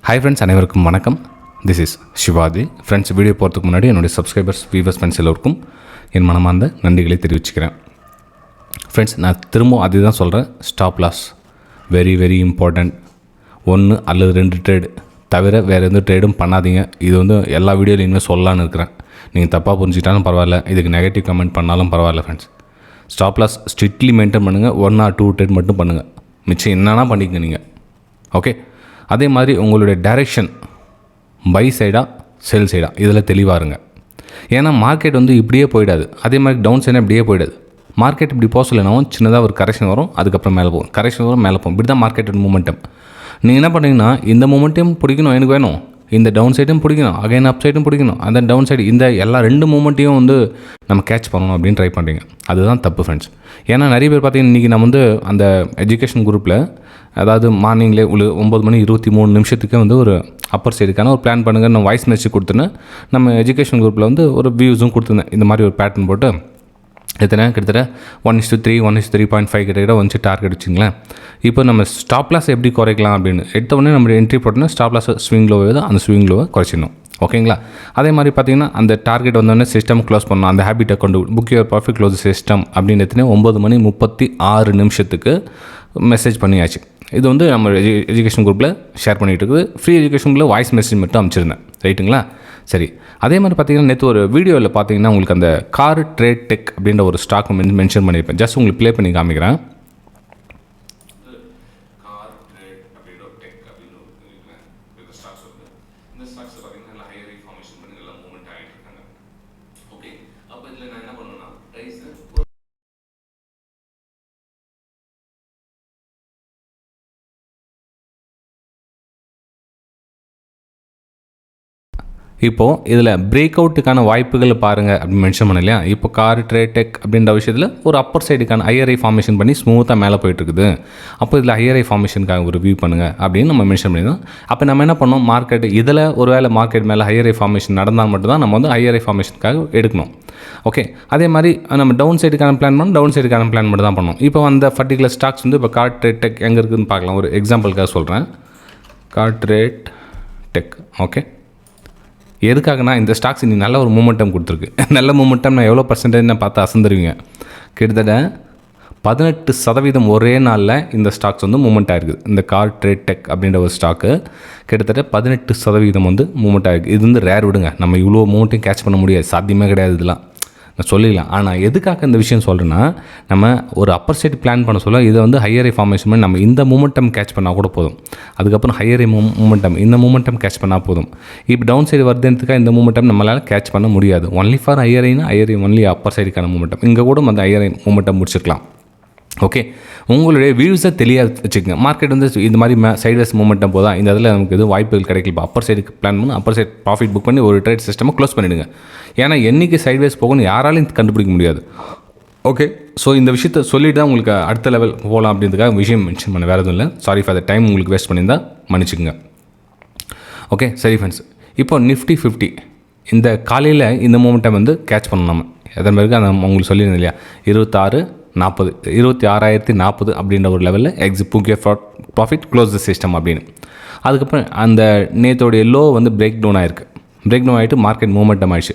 Hi friends, அனைவருக்கும் வணக்கம். This is Shivaji. Friends, video போகிறதுக்கு முன்னாடி என்னுடைய சப்ஸ்கிரைபர்ஸ், வியூவர்ஸ், ஃப்ரெண்ட்ஸ் எல்லோருக்கும் என் மனமார்ந்த நன்றிகளை தெரிவிச்சுக்கிறேன். ஃப்ரெண்ட்ஸ், நான் திரும்ப அதே தான் சொல்கிறேன். Stop loss very very important. 1 அல்லது 2 ட்ரேடு தவிர வேறு எந்த ட்ரேடும் பண்ணாதீங்க. இது வந்து எல்லா வீடியோலையும் இனிமேல் சொல்லலான்னு இருக்கிறேன். நீங்கள் தப்பாக புரிஞ்சுக்கிட்டாலும் பரவாயில்ல, இதுக்கு நெகட்டிவ் கமெண்ட் பண்ணாலும் பரவாயில்ல. Friends, stop loss strictly maintain பண்ணுங்கள். 1 or 2 ட்ரேட் மட்டும் பண்ணுங்கள். மிச்சம் என்னன்னா பண்ணிக்கங்க நீங்கள். ஓகே. அதே மாதிரி உங்களுடைய டைரெக்ஷன் பை சைடா செல் சைடா இதில் தெளிவாக இருங்க. ஏன்னா மார்க்கெட் வந்து இப்படியே போயிடாது. அதே மாதிரி டவுன் சைடாக இப்படியே போயிடாது. மார்க்கெட் இப்படி போக சொல்லனாவும் சின்னதாக ஒரு கரெக்ஷன் வரும், அதுக்கப்புறம் மேலே போகும், கரெக்ஷன் வரும், மேலே போகும். இப்படி தான் மார்க்கெட்டோட மூமெண்டம். நீங்கள் என்ன பண்ணுறீங்கன்னா, இந்த மூமெண்ட்டையும் பிடிக்கணும், எனக்கு வேணும், இந்த டவுன் சைடும் பிடிக்கணும், அகைன் அப் சைடும் பிடிக்கணும், அந்த டவுன் சைடு, இந்த எல்லா 2 மூமெண்ட்டையும் வந்து நம்ம கேட்ச் பண்ணணும் அப்படின்னு ட்ரை பண்ணுறீங்க. அதுதான் தப்பு ஃப்ரெண்ட்ஸ். ஏன்னா நிறைய பேர் பார்த்தீங்கன்னா, இன்றைக்கி நம்ம வந்து அந்த எஜுகேஷன் குரூப்பில், அதாவது மார்னிங்லேயே ஒரு 9:23 வந்து ஒரு அப்பர் சைடுக்கான ஒரு பிளான் பண்ணுங்கள் நான் வாய்ஸ் மெசேஜ் கொடுத்துன்னு நம்ம எஜுகேஷன் குரூப்பில் வந்து ஒரு வியூஸும் கொடுத்துருந்தேன். இந்த மாதிரி ஒரு பேட்டர்ன் போட்டு கிட்டத்தட்ட 1:3, 1:3.5 கிட்ட வந்து டார்கெட் வச்சுங்களேன். இப்போ நம்ம ஸ்டாப் லாஸ் எப்படி குறைக்கலாம் அப்படின்னு எடுத்த உடனே நம்ம என்ட்ரி போட்டோன்னா ஸ்டாப் லாஸ் ஸ்விங் லோவை தான், அந்த ஸ்விங் லோவை குறைச்சிடணும். ஓகேங்களா? அதே மாதிரி பார்த்தீங்கன்னா, அந்த டார்கெட் வந்தோடனே சிஸ்டம் க்ளோஸ் பண்ணணும். அந்த ஹேபிட்டை கொண்டு book your profit close system அப்படின்னு 9:36 மெசேஜ் பண்ணியாச்சு. இது வந்து நம்ம எஜுகேஷன் குரூப்பில் ஷேர் பண்ணிகிட்டு இருக்குது. ஃப்ரீ எஜுகேஷன் குரூப்பில் வாய்ஸ் மெசேஜ் மட்டும் அனுப்பிச்சிருந்தேன். ரைட்டுங்களா? சரி. அதே மாதிரி பார்த்தீங்கன்னா, நேற்று ஒரு வீடியோவில் பார்த்தீங்கன்னா, உங்களுக்கு அந்த கார் ட்ரேட் டெக் அப்படின்ற ஒரு ஸ்டாக் மென்ஷன் பண்ணியிருப்பேன். ஜஸ்ட் உங்களுக்கு ப்ளே பண்ணி காமிக்கிறேன். இப்போது இதில் பிரேக் அவுட்டுக்கான வாய்ப்புகள் பாருங்கள் அப்படின்னு மென்ஷன் பண்ண இல்லையா? இப்போ கார் ட்ரேட் டெக் அப்படின்ற விஷயத்தில் ஒரு அப்பர் சைடுக்கான ஐஆர்ஐ ஃபார்மேஷன் பண்ணி ஸ்மூத்தாக மேலே போயிட்டுருக்குது. அப்போ இதில் ஐஆர்ஐ ஃபார்மேஷனுக்காக ஒரு வியூ பண்ணுங்கள் அப்படின்னு நம்ம மென்ஷன் பண்ணியிருந்தோம். அப்போ நம்ம என்ன பண்ணோம், மார்க்கெட் இதில் ஒரு வேளை மார்க்கெட் மேலே ஐஆர்ஐ ஃபார்மேஷன் நடந்தால் மட்டும்தான் நம்ம வந்து ஐஆர்ஐ ஃபார்மேஷனுக்காக எடுக்கணும். ஓகே. அதே மாதிரி நம்ம டவுன் சைடுக்கான பிளான் பண்ணோம், டவுன் சைடுக்கான பிளான் மட்டும் தான் பண்ணோம். இப்போ அந்த பர்டிகுலர் ஸ்டாக்ஸ் வந்து இப்போ கார் ட்ரேட் டெக் எங்கே இருக்குதுன்னு பார்க்கலாம். ஒரு எக்ஸாம்பிளுக்காக சொல்கிறேன். Car trade tech. ஓகே. எதுக்காகனா, இந்த ஸ்டாக்ஸ் இன்னைக்கு நல்ல ஒரு மூமெண்டம் கொடுத்துருக்கு. நல்ல மூமெண்டம் நான் எவ்வளோ பர்சன்டேஜ் பார்த்து அசந்துருவீங்க. கிட்டத்தட்ட 18% ஒரே நாளில் இந்த ஸ்டாக்ஸ் வந்து மூமெண்ட் ஆகிருக்குது. இந்த கார் ட்ரேட் டெக் அப்படின்ற ஒரு ஸ்டாக்கு கிட்டத்தட்ட 18% வந்து மூமெண்ட் ஆகிருக்கு. இது வந்து ரேர் விடுங்க, நம்ம இவ்வளோ மூமெண்ட்டையும் கேட்ச் பண்ண முடியாது, சாத்தியமே கிடையாது இதெல்லாம், நான் சொல்லிடலாம். ஆனால் எதுக்காக இந்த விஷயம் சொல்கிறேன்னா, நம்ம ஒரு அப்பர் சைடு பிளான் பண்ண சொல்ல இதை வந்து ஹையரை ஃபார்மேஷன் பண்ணி நம்ம இந்த மூமெண்டம் கேட்ச் பண்ணால் கூட போதும். அதுக்கப்புறம் ஹையரை மூமெண்டம், இந்த மூமெண்டம் கேட்ச் பண்ணால் போதும். இப்போ டவுன் சைடு வருதுன்றதுக்காக இந்த மூமெண்டம் நம்மளால் கேட்ச் பண்ண முடியாது. ஒன்லி ஃபார் ஹையரைனா ஹையரை, ஒன்லி அப்பர் சைடுக்கான மூமெண்டம். இங்கே கூட அந்த ஹையரை மூமெண்டம் முடிச்சிருக்கலாம். ஓகே. உங்களுடைய வியூஸை தெளிவாக வச்சுக்கோங்க. மார்க்கெட் வந்து இந்த மாதிரி சைட்வேஸ் மூமெண்டம் போதா, இந்த இதில் நமக்கு எதுவும் வாய்ப்புகள் கிடைக்கல. இப்போ அப்பர் சைடுக்கு பிளான் பண்ணி அப்பர் சைடு ப்ராஃபிட் புக் பண்ணி ஒரு ட்ரேட் சிஸ்டமை க்ளோஸ் பண்ணிவிடுங்க. ஏன்னா என்றைக்கு சைட்வேஸ் போகணும்னு யாராலையும் கண்டுபிடிக்க முடியாது. ஓகே. ஸோ இந்த விஷயத்தை சொல்லிவிட்டு தான் உங்களுக்கு அடுத்த லெவல் போகலாம் அப்படின்றதுக்காக விஷயம் மென்ஷன் பண்ண, வேறு எதுவும் இல்லை. சாரி ஃபார் த டைம் உங்களுக்கு வேஸ்ட் பண்ணியிருந்தால் மன்னிச்சுக்கோங்க. ஓகே. சரி ஃப்ரெண்ட்ஸ், இப்போ Nifty 50 இந்த காலையில் இந்த மூமெண்ட்டை வந்து கேட்ச் பண்ணணும். நம்ம எதன் பிறகு அந்த உங்களுக்கு சொல்லியிருந்தேன் இல்லையா, 26,40 அப்படின்ற ஒரு லெவலில் book your profit close the system அப்படின்னு. அதுக்கப்புறம் அந்த நேத்தோடைய லோ வந்து பிரேக் டவுன் ஆகிருக்கு. பிரேக் டவுன் ஆகிட்டு மார்க்கெட் மூமெண்டம் ஆகிடுச்சு.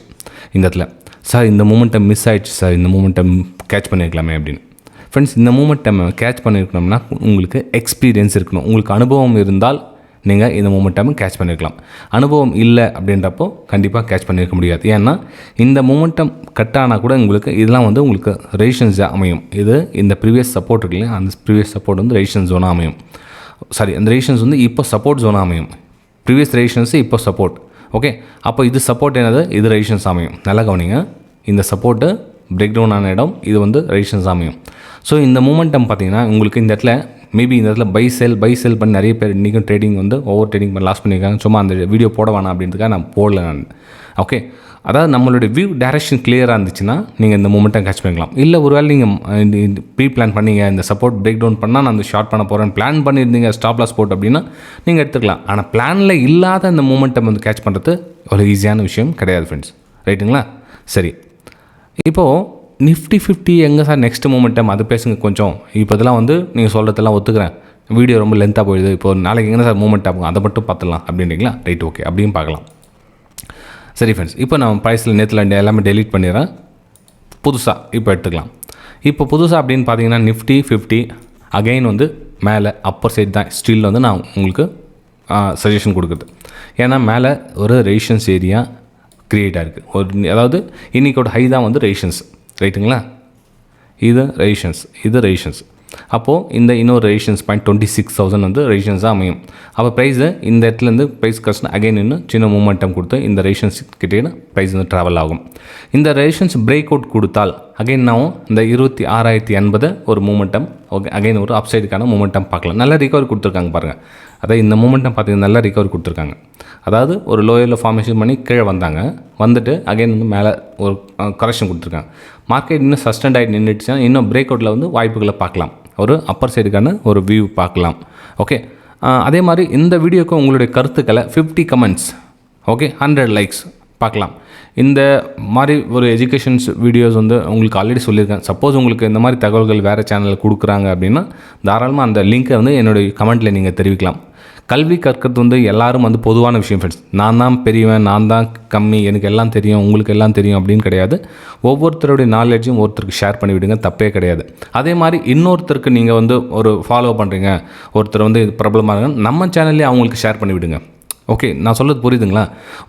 இந்த இடத்துல சார் இந்த மூமெண்டம் மிஸ் ஆகிடுச்சு சார், இந்த மூமெண்டம் கேட்ச் பண்ணியிருக்கலாமே அப்படின்னு. ஃப்ரெண்ட்ஸ், இந்த மூமெண்டம் கேட்ச் பண்ணியிருக்கணும்னா உங்களுக்கு எக்ஸ்பீரியன்ஸ் இருக்கணும். உங்களுக்கு அனுபவம் இருந்தால் நீங்கள் இந்த மூமெண்டம் கேட்ச் பண்ணியிருக்கலாம். அனுபவம் இல்லை அப்படின்றப்போ கண்டிப்பாக கேட்ச் பண்ணியிருக்க முடியாது. ஏன்னா இந்த மூமெண்டம் கட் ஆனால் கூட உங்களுக்கு இதெல்லாம் வந்து உங்களுக்கு ரெசிஸ்டன்ஸாக அமையும். இது இந்த ப்ரீவியஸ் சப்போர்ட் இருக்குல்ல, அந்த ப்ரீவியஸ் சப்போர்ட் வந்து ரெசிஸ்டன்ஸ் ஜோனாக அமையும். சாரி, அந்த ரெசிஸ்டன்ஸ் வந்து இப்போ சப்போர்ட் ஜோனாக அமையும். ப்ரீவியஸ் ரெசிஸ்டன்ஸு இப்போ சப்போர்ட். ஓகே. அப்போ இது சப்போர்ட் என்னது, இது ரெசிஸ்டன்ஸ் அமையும். நல்லா கவனிங்க. இந்த சப்போர்ட்டு பிரேக் டவுன் ஆன இடம், இது வந்து ரெசிஸ்டன்ஸ் அமையும். ஸோ இந்த மூமெண்டம் பார்த்தீங்கன்னா உங்களுக்கு இந்த இடத்துல மேபி இந்த இடத்துல பை செல் பண்ணி நிறைய பேர் இன்றைக்கும் ட்ரேடிங் வந்து ஓவர் ட்ரேடிங் பண்ணி லாஸ் பண்ணியிருக்காங்க. சும்மா அந்த வீடியோ போட வேணாம் அப்படின்றதுக்காக நான் போடல நான். ஓகே. அதாவது நம்மளுடைய வியூ டைரக்ஷன் கிளியராக இருந்துச்சுன்னா நீங்கள் இந்த மூமெண்ட்டை கேட்ச் பண்ணிக்கலாம். இல்லை ஒருவேளை நீங்கள் ப்ரீ பிளான் பண்ணீங்க, இந்த சப்போர்ட் பிரேக் டவுன் பண்ணால் நான் அந்த ஷார்ட் பண்ண போகிறேன்னு பிளான் பண்ணியிருந்தீங்க, ஸ்டாப் லாஸ் போட் அப்படின்னா நீங்கள் எடுத்துக்கலாம். ஆனால் பிளானில் இல்லாத இந்த மூமெண்ட்டை வந்து கேட்ச் பண்ணுறது ஒரு ஈஸியான விஷயம் கிடையாது ஃப்ரெண்ட்ஸ். ரைட்டுங்களா? சரி. இப்போது Nifty 50 எங்கே சார் நெக்ஸ்ட் மூமெண்டம், அது பேசுங்க கொஞ்சம். இப்போ இதெல்லாம் வந்து நீங்கள் சொல்கிறதெல்லாம் ஒத்துக்கிறேன். வீடியோ ரொம்ப லென்த்தாக போயிடுது, இப்போ நாளைக்கு எங்கே சார் மூவ்மெண்ட் ஆகும் அதை மட்டும் பார்த்துலாம் அப்படின்றீங்களா? ரைட், ஓகே, அப்படியும் பார்க்கலாம். சரி ஃப்ரெண்ட்ஸ், இப்போ நான் ப்ரைஸில் நேற்றுல எல்லாமே டெலீட் பண்ணிடுறேன். புதுசாக இப்போ எடுத்துக்கலாம். இப்போ புதுசாக அப்படின்னு பார்த்தீங்கன்னா நிஃப்டி 50 அகைன் வந்து மேலே அப்பர் சைடு தான் ஸ்டில் வந்து நான் உங்களுக்கு சஜஷன் கொடுக்குறது. ஏன்னா மேலே ஒரு ரெசிஸ்டன்ஸ் ஏரியா க்ரியேட் ஆகிருக்கு. அதாவது இன்றைக்கோட ஹை தான் வந்து ரெசிஸ்டன்ஸ், ரைட்டுங்களா? இது ரெசிஸ்டன்ஸ். அப்போது இந்த இன்னொரு ரெசிஸ்டன்ஸ் பாயிண்ட் 26,000 வந்து ரெசிஸ்டன்ஸாக அமையும். அப்போ ப்ரைஸு இந்த இடத்துலேருந்து ப்ரைஸ் கஷ்டம் அகைன் இன்னும் சின்ன மூமெண்டம் கொடுத்து இந்த ரெசிஸ்டன்ஸ் கிட்டே ப்ரைஸ் வந்து ட்ராவல் ஆகும். இந்த ரெசிஸ்டன்ஸ் பிரேக் அவுட் கொடுத்தால் அகைன் நான் இந்த 26,080 ஒரு மூமெண்டம் ஓகே அகைன் ஒரு அப்சைடுக்கான மூமெண்டம் பார்க்கலாம். நல்லா ரிகவரி கொடுத்துருக்காங்க பாருங்கள். அதாவது இந்த மூமெண்டம் பார்த்தீங்கன்னா நல்லா ரிகவரி கொடுத்துருக்காங்க. அதாவது ஒரு லோயரில் ஃபார்மேஷன் பண்ணி கீழே வந்துட்டு அகைன் வந்து மேலே ஒரு கரெக்ஷன் கொடுத்துருக்காங்க. மார்க்கெட் இன்னும் சஸ்டெண்ட் ஆகிட்டு நின்றுச்சுன்னா இன்னும் பிரேக் அவுட்டில் வந்து வாய்ப்புகளை பார்க்கலாம். ஒரு அப்பர் சைடுக்கான ஒரு வியூ பார்க்கலாம். ஓகே, அதே மாதிரி இந்த வீடியோக்கு உங்களுடைய கருத்துக்களை 50 கமெண்ட்ஸ் ஓகே 100 லைக்ஸ் பார்க்கலாம். இந்த மாதிரி ஒரு எஜுகேஷன்ஸ் வீடியோஸ் வந்து உங்களுக்கு ஆல்ரெடி சொல்லியிருக்கேன். சப்போஸ் உங்களுக்கு இந்த மாதிரி தகவல்கள் வேறு சேனலில் கொடுக்குறாங்க அப்படின்னா தாராளமாக அந்த லிங்க்கை வந்து என்னுடைய கமெண்ட்டில் நீங்கள் தெரிவிக்கலாம். கல்வி கற்கிறது வந்து எல்லாரும் வந்து பொதுவான விஷயம் ஃப்ரெண்ட்ஸ். நான் தான் பெரியவன், நான் தான் கம்மி, எனக்கு எல்லாம் தெரியும், உங்களுக்கு எல்லாம் தெரியும் அப்படின்னு கிடையாது. ஒவ்வொருத்தருடைய நாலேஜும் ஒருத்தருக்கு ஷேர் பண்ணிவிடுங்க, தப்பே கிடையாது. அதே மாதிரி இன்னொருத்தருக்கு நீங்கள் வந்து ஒரு ஃபாலோ பண்ணுறீங்க, ஒருத்தர் வந்து இது பிரபலமாக இருக்காங்க, நம்ம சேனல்லே அவங்களுக்கு ஷேர் பண்ணிவிடுங்க. ஓகே, நான் சொல்கிறது புரியுதுங்களா?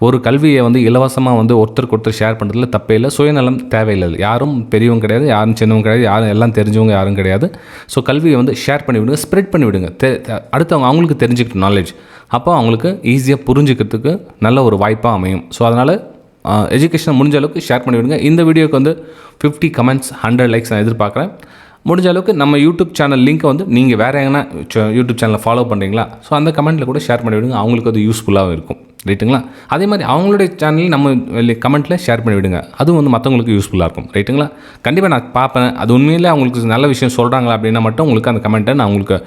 ஒரு கல்வியை வந்து இலவசமாக வந்து ஒருத்தருக்கு ஒருத்தர் ஷேர் பண்ணுறதுல தப்பே இல்லை. சுயநலம் தேவையில்லை. யாரும் பெரியவங்க கிடையாது, யாரும் சின்னவங்க கிடையாது, யாரும் எல்லாம் தெரிஞ்சவங்க யாரும் கிடையாது. ஸோ கல்வியை வந்து ஷேர் பண்ணிவிடுங்க, ஸ்ப்ரெட் பண்ணிவிடுங்க. அடுத்தவங்க அவங்களுக்கு தெரிஞ்சுக்கிட்டு நாலேஜ் அப்போ அவங்களுக்கு ஈஸியாக புரிஞ்சுக்கிறதுக்கு நல்ல ஒரு வாய்ப்பாக அமையும். ஸோ அதனால் எஜுகேஷனை முடிஞ்ச அளவுக்கு ஷேர் பண்ணிவிடுங்க. இந்த வீடியோக்கு வந்து 50 கமெண்ட்ஸ் 100 லைக்ஸ் நான் எதிர்பார்க்குறேன். முடிஞ்ச அளவுக்கு நம்ம யூடியூப் சேனல் லிங்க்கை வந்து நீங்கள் வேறு எங்கன்னா யூடியூப் சேனலை ஃபாலோ பண்ணுறீங்களா? ஸோ அந்த கமெண்ட்டில் கூட ஷேர் பண்ணிவிடுங்க, அவங்களுக்கு அது யூஸ்ஃபுல்லாகவும் இருக்கும், ரைட்டுங்களா? அதே மாதிரி அவங்களுடைய சேனல் நம்ம கமெண்ட்டில் ஷேர் பண்ணிவிடுங்க, அதுவும் வந்து மற்றவங்களுக்கு யூஸ்ஃபுல்லாக இருக்கும், ரைட்டுங்களா? கண்டிப்பாக நான் பார்ப்பேன். அது உண்மையிலே அவங்களுக்கு நல்ல விஷயம் சொல்கிறாங்களா அப்படின்னா மட்டும் உங்களுக்கு அந்த கமெண்ட்டை நான் உங்களுக்கு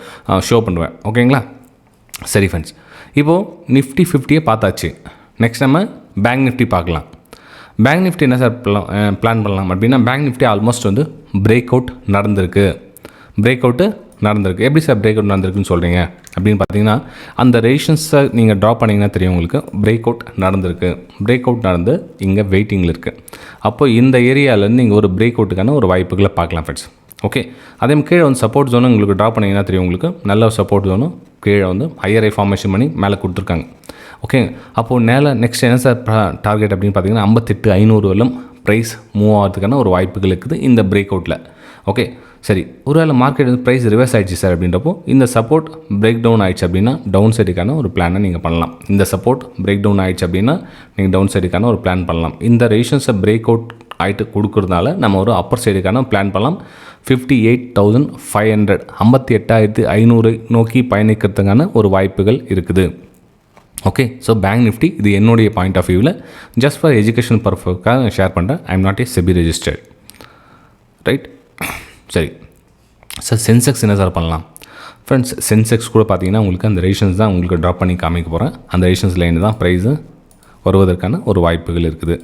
ஷோ பண்ணுவேன், ஓகேங்களா? சரி ஃப்ரெண்ட்ஸ், இப்போது நிஃப்டி 50 பார்த்தாச்சு. நெக்ஸ்ட் நம்ம பேங்க் நிஃப்டி பார்க்கலாம். பேங்க் நிஃப்டி என்ன சார் பிளான் பண்ணலாம் அப்படின்னா, பேங்க் நிஃப்டி ஆல்மோஸ்ட் வந்து பிரேக் அவுட் நடந்திருக்கு. எப்படி சார் பிரேக் அவுட் நடந்திருக்குன்னு சொல்கிறீங்க அப்படின்னு பார்த்தீங்கன்னா, அந்த ரெசிஸ்டன்ஸை நீங்கள் ட்ரா பண்ணிங்கன்னா தெரியும் உங்களுக்கு. பிரேக் அவுட் நடந்து இங்கே வெயிட்டிங்கில் இருக்குது. அப்போ இந்த ஏரியாவிலேருந்து நீங்கள் ஒரு பிரேக் அவுட்டுக்கான ஒரு வாய்ப்புகளை பார்க்கலாம் ஃப்ரெண்ட்ஸ். ஓகே, அதே கீழே வந்து சப்போர்ட் ஜோனும் உங்களுக்கு ட்ரா பண்ணிங்கன்னா தெரியும் உங்களுக்கு. நல்ல சப்போர்ட் ஜோனும் கீழே வந்து ஹையரை ஃபார்மேஷன் பண்ணி மேலே கொடுத்துருக்காங்க. ஓகே, அப்போது நெக்ஸ்ட் என்ன சார் டார்கெட் அப்படின்னு பார்த்தீங்கன்னா 58,500 வரலும் ப்ரைஸ் மூவ் ஆகிறதுக்கான ஒரு வாய்ப்புகள் இருக்குது இந்த பிரேக் அவுட்டில். ஓகே, சரி, ஒருவேளை மார்க்கெட் வந்து ப்ரைஸ் ரிவர்ஸ் ஆகிடுச்சு சார் அப்படின்றப்போ இந்த சப்போர்ட் பிரேக் டவுன் ஆகிடுச்சு அப்படின்னா டவுன் சைடுக்கான ஒரு பிளானை நீங்கள் பண்ணலாம். இந்த சப்போர்ட் பிரேக் டவுன் ஆகிடுச்சு அப்படின்னா நீங்கள் டவுன் சைடுக்கான ஒரு பிளான் பண்ணலாம். இந்த ரெசிஸ்டன்ஸை பிரேக் அவுட் ஆகிட்டு கொடுக்குறதுனால நம்ம ஒரு அப்பர் சைடுக்கான பிளான் பண்ணலாம். 58,500 58,500 நோக்கி பயணிக்கிறதுக்கான ஒரு வாய்ப்புகள் இருக்குது. ஓகே, ஸோ பேங்க் நிஃப்டி இது என்னுடைய பாயிண்ட் ஆஃப் வியூவில் ஜஸ்ட் ஃபார் எஜுகேஷன் பர்பஸ்க்காக ஷேர் பண்ணுறேன். I am not a SEBI registered, right? சரி சார், சென்செக்ஸ் என்ன சார் பண்ணலாம் ஃப்ரெண்ட்ஸ்? சென்செக்ஸ் கூட பார்த்தீங்கன்னா உங்களுக்கு அந்த ரெசிஸ்டன்ஸ் தான் உங்களுக்கு ட்ராப் பண்ணி காமிக்க போகிறேன். அந்த ரெசிஸ்டன்ஸ் லைன் தான் ப்ரைஸு வருவதற்கான ஒரு வாய்ப்புகள் இருக்குது.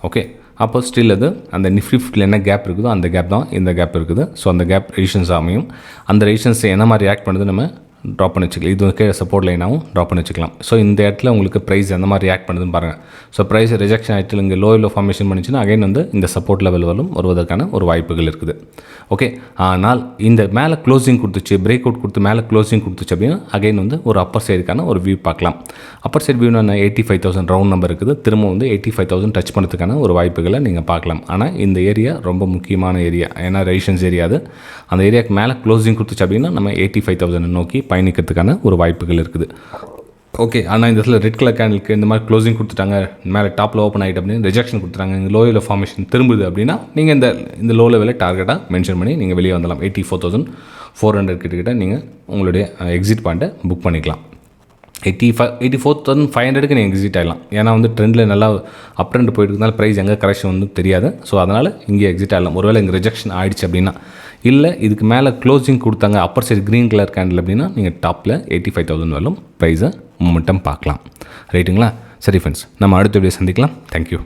ஓகே, அப்போ ஸ்டில் அது அந்த நிஃப்டி 50 என்ன கேப் இருக்குதோ அந்த கேப் தான் இந்த கேப் இருக்குது. ஸோ அந்த கேப் ரெசிஸ்டன்ஸ் அமையும். அந்த ரெசிஸ்டன்ஸ் என்ன மாதிரி ரியாக்ட் பண்ணுறது நம்ம ட்ராப் பண்ணி வச்சுக்கலாம். இது கீழே சப்போர்ட் லைனாகவும் ட்ராப் பண்ணி வச்சுக்கலாம். ஸோ இந்த இடத்துல உங்களுக்கு ப்ரைஸ் எந்த மாதிரி ரியாக்ட் பண்ணுதுன்னு பாருங்கள். ஸோ ப்ரைஸ் ரிஜெக்ஷன் ஆகிட்டு இங்கே லோவில் ஃபார்மேஷன் பண்ணிச்சுன்னா அகைன் வந்து இந்த சப்போர்ட் லெவல் வருவதற்கான ஒரு வாய்ப்புகள் இருக்குது. ஓகே, ஆனால் இந்த மேலே க்ளோசிங் கொடுத்துச்சு, பிரேக் அவுட் கொடுத்து மேலே க்ளோசிங் கொடுத்துச்சு அப்படின்னா அகைன் வந்து ஒரு அப்பர் சைடுக்கான ஒரு வியூ பார்க்கலாம். அப்பர் சைடு வியூ நான் 85,000 ரவுண்ட் நம்பர் இருக்குது. திரும்ப வந்து 85,000 டச் பண்ணுறதுக்கான ஒரு வாய்ப்புகளை நீங்கள் பார்க்கலாம். ஆனால் இந்த ஏரியா ரொம்ப முக்கியமான ஏரியா, ஏன்னா ரெசிஸ்டன்ஸ் ஏரியா அது. அந்த ஏரியாவுக்கு மேலே க்ளோசிங் கொடுத்துச்சு அப்படின்னா நம்ம 85,000 நோக்கி பயணிக்கிறதுக்கான ஒரு வாய்ப்புகள் இருக்குது. ஓகே, ஆனால் இந்த இடத்துல ரெட் கலர் கேண்டலுக்கு இந்த மாதிரி க்ளோசிங் கொடுத்துட்டாங்க, மேலே டாப்பில் ஓப்பன் ஆகிட்டு அப்படின்னு ரிஜெக்ஷன் கொடுத்துட்டாங்க, இந்த லோவில் ஃபார்மேஷன் திரும்புது அப்படின்னா நீங்கள் இந்த லோ லெவலில் டார்கெட்டாக மென்ஷன் பண்ணி நீங்கள் வெளியே வந்துடலாம். 84,400 கிட்ட நீங்கள் உங்களுடைய எக்ஸிட் பாயிண்ட்டை புக் பண்ணிக்கலாம். 84,500க்கு நீங்கள் எக்ஸிட் ஆகிடலாம். ஏன்னா வந்து ட்ரெண்டில் நல்லா அப் ட்ரெண்ட் போயிட்டு இருந்தாலும் ப்ரைஸ் எங்கே கரெக்ஷன் வந்து தெரியாது. ஸோ அதனால் இங்கே எக்ஸிட் ஆகலாம். ஒருவேளை இங்கே ரிஜெக்ஷன் ஆகிடுச்சு அப்படின்னா, இல்லை இதுக்கு மேலே க்ளோசிங் கொடுத்தாங்க Appar side green colour candle அப்படின்னா நீங்கள் டாப்பில் 85,000 வரலும் ப்ரைஸை மூமெண்டம் பார்க்கலாம், ரைட்டுங்களா? சரி ஃப்ரெண்ட்ஸ், நம்ம அடுத்த வீடியோ சந்திக்கலாம். தேங்க்யூ.